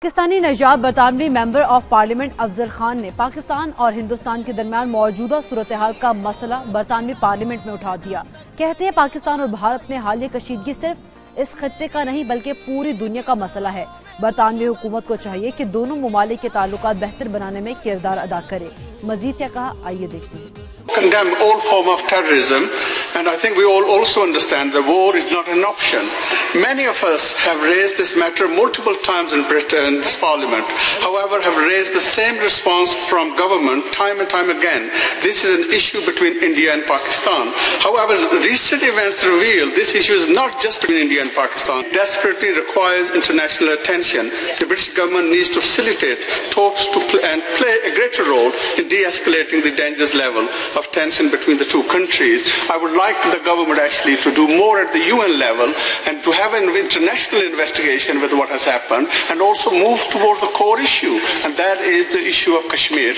पाकिस्तानी नजाब बरतानवी member of parliament Afzal Khan ने पाकिस्तान और हिंदुस्तान के दरमियान मौजूदा सूरत हाल का मसला बरतानवी पार्लियामेंट में उठा दिया। कहते हैं पाकिस्तान और भारत में हालिया कशीदगी सिर्फ इस खत्ते का नहीं बल्कि पूरी दुनिया का मसला है। बरतानवी हुकूमत को चाहिए कि दोनों मुमालिक के ताल्लुकात बेहतर बनाने में किरदार अदा करे। मजीद क्या कहा, आइए देखते हैं। Condemn all form of terrorism, and I think we all also understand that war is not an option. Many of us have raised this matter multiple times in Britain's Parliament, however have raised the same response from government time and time again. This is an issue between India and Pakistan. However, recent events reveal this issue is not just between India and Pakistan. It desperately requires international attention. The British government needs to facilitate talks and play a greater role in de-escalating the dangerous level of tension between the two countries. I would like the government actually to do more at the UN level and to have an international investigation with what has happened and also move towards the core issue, and that is the issue of Kashmir.